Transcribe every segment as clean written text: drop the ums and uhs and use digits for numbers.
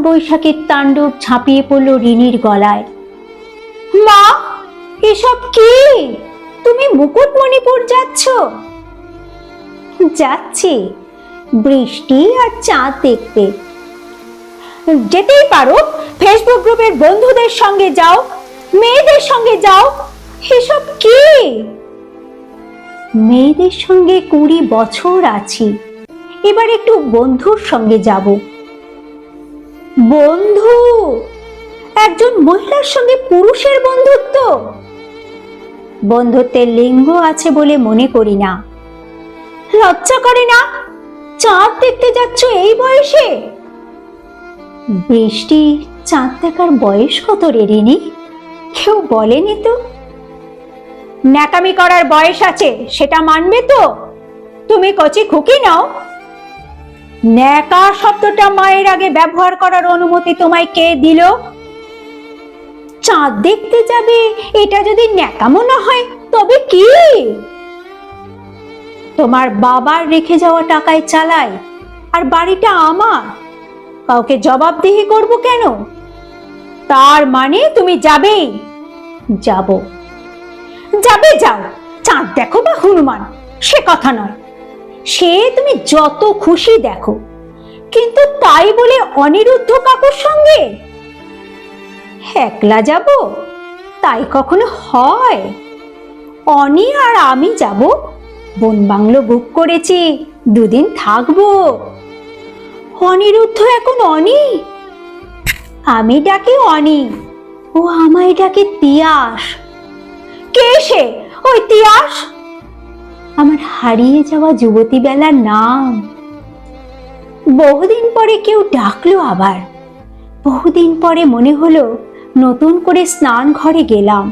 বৈশাখের তাণ্ডব ঝাঁপিয়ে পড়ল রিনির গলায়। মা, এসব কি? তুমি মুকুটমণিপুর যাচ্ছ? যাচ্ছি বৃষ্টি আর চাঁদ দেখতে। যেতেই পারো, ফেসবুক গ্রুপের বন্ধুদের সঙ্গে যাও, মেয়েদের সঙ্গে যাও। এসব কি? মেয়েদের সঙ্গে 20 বছর আছি, এবার একটু বন্ধুর সঙ্গে যাব। বন্ধু? একজন মহিলার সঙ্গে পুরুষের বন্ধুত্ব? বন্ধুত্বের লিঙ্গ আছে বলে মনে করি না। লজ্জা করে না? চাঁদ দেখতে যাচ্ছ এই বয়সে? বৃষ্টি, চাঁদ দেখার বয়স কত রে রিনি? কেউ বলেনি তো। ন্যাকামি করার বয়স আছে, সেটা মানবে তো? তুমি কচি খুকি নাও। ন্যাকা শব্দটা মায়ের আগে ব্যবহার করার অনুমতি তোমায় কে দিল? চাঁদ দেখতে যাবে, এটা যদি ন্যাকামো না হয় তবে কি? তোমার বাবার রেখে যাওয়া টাকায় চালায়, আর বাড়িটা আমার। কাউকে জবাবদিহি করব কেন? তার মানে তুমি যাবেই? যাব। যাবে, যাও। চাঁদ দেখো বা হনুমান, সে কথা নয়। সে তুমি যত খুশি দেখো, কিন্তু তাই বলে অনিরুদ্ধ কাকুর সঙ্গে একলা যাব? তাই কখনো হয়? অনি আর আমি যাব, বন বাংলো বুক করেছি, 2 দিন থাকবো। অনিরুদ্ধ এখন অনি? আমি ডাকি অনি, ও আমায় ডাকে তিয়াস। কে সে? ওই তিয়াস? আমার হারিয়ে যাওয়া যুবতী বেলার নাম। বহুদিন পরে কেউ ডাকলো আবার। বহুদিন পরে মনে হলো নতুন করে স্নান ঘরে গেলাম।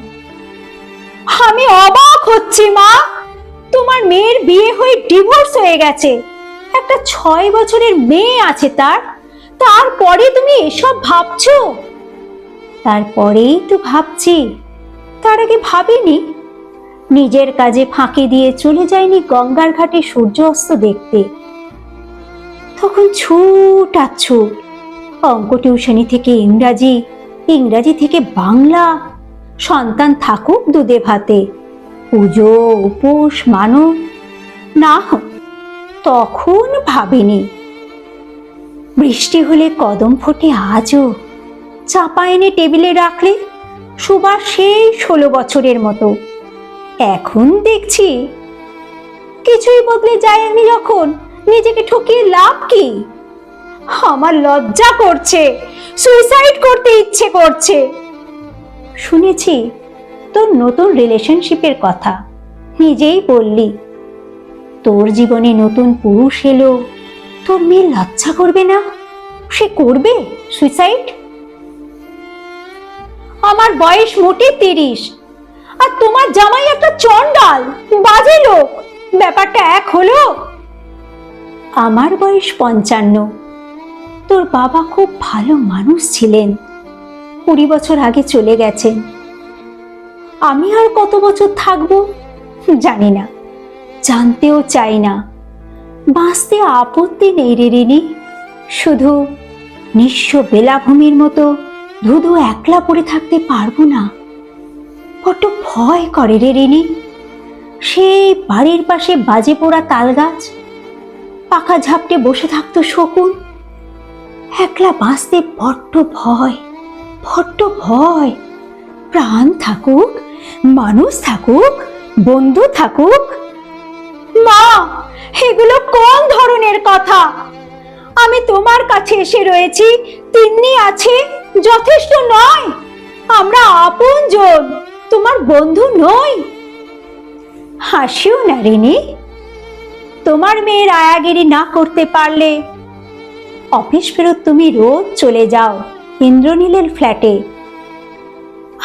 আমি অবাক হচ্ছি মা, তোমার মেয়ের বিয়ে হয়ে ডিভোর্স হয়ে গেছে, একটা 6 বছরের মেয়ে আছে তার। তারপরে তুমি এসব ভাবছো? তারপরেই তো ভাবছি, তার আগে ভাবিনি। নিজের কাজে ফাঁকি দিয়ে চলে যায়নি গঙ্গার ঘাটে সূর্য অস্ত দেখতে। তখন ছুট আর ছুট, অঙ্ক টিউশনি থেকে ইংরাজি, ইংরাজি থেকে বাংলা, সন্তান থাকুক দুধে ভাতে, পুজো উপোস মানো না। তখন ভাবিনি। বৃষ্টি হলে কদম ফোটে আজও, চাপা এনে টেবিলে রাখলে সুবাস সেই 16 বছরের মতো। এখন দেখছি কিছুই বদলে যায়নি। যখন নিজেকে ঠকিয়ে লাভ কি? আমার লজ্জা করছে, সুইসাইড করতে ইচ্ছে করছে। শুনেছি তোর নতুন রিলেশনশিপের কথা, নিজেই বললি। তোর জীবনে নতুন পুরুষ এলো, তোর মেয়ে লজ্জা করবে না? সে করবে সুইসাইড? আমার বয়স মোটে 30, আর তোমার জামাই একটা চন্ডাল, বাজে লোক। ব্যাপারটা এক হলো? আমার বয়স 55। তোর বাবা খুব ভালো মানুষ ছিলেন, 20 বছর আগে চলে গেছেন। আমি আর কত বছর থাকবো জানি না, জানতেও চাই না। বাঁচতে আপত্তি নেই রে রিনি, শুধু নিঃস্ব বেলাভূমির মতো ধুধু একলা পড়ে থাকতে পারবো না। বড্ড ভয় করে রে রিনি। সেই বাড়ির পাশে বাজে পোড়া তাল গাছ, পাখা ঝাপটে বসে থাকতো শকুন। একলা বাঁচতে বড্ড ভয়, বড্ড ভয়। প্রাণ থাকুক, মানুষ থাকুক, বন্ধু থাকুক। মা, এগুলো কোন ধরনের কথা? আমি তোমার কাছে এসে রয়েছি, তিন্নি আছে, যথেষ্ট নয়? আমরা আপনজন, তোমার বন্ধু নই? হাসিও না রিনি। তোমার মেয়ের আয়াগিরি না করতে পারলে অফিস ফেরত তুমি রোজ চলে যাও ইন্দ্রনীলের ফ্ল্যাটে।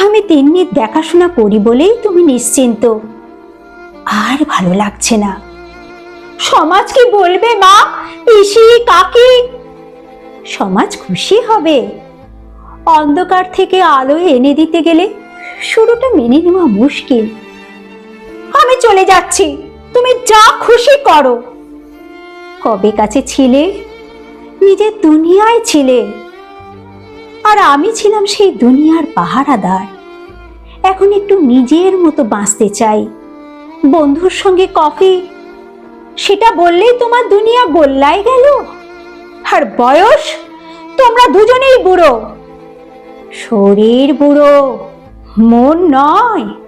আমি তিন্নির দেখাশোনা করি বলেই তুমি নিশ্চিন্ত। আর ভালো লাগছে না। সমাজ কি বলবে মা, পিসি কাকি? সমাজ খুশি হবে। অন্ধকার থেকে আলো এনে দিতে গেলে শুরুটা মেনে নেওয়া মুশকিল। আমি চলে যাচ্ছি, তুমি যা খুশি করো। কবে কাছে ছিলে, নিজের দুনিয়ায় ছিলে, আর আমি ছিলাম সেই দুনিয়ার পাহারাদার। এখন একটু নিজের মতো বাঁচতে চাই। বন্ধুর সঙ্গে কফি, সেটা বললেই তোমার দুনিয়া গোল্লায় গেল। আর বয়স, তোমরা দুজনেই বুড়ো। শরীর বুড়ো, মন নয়।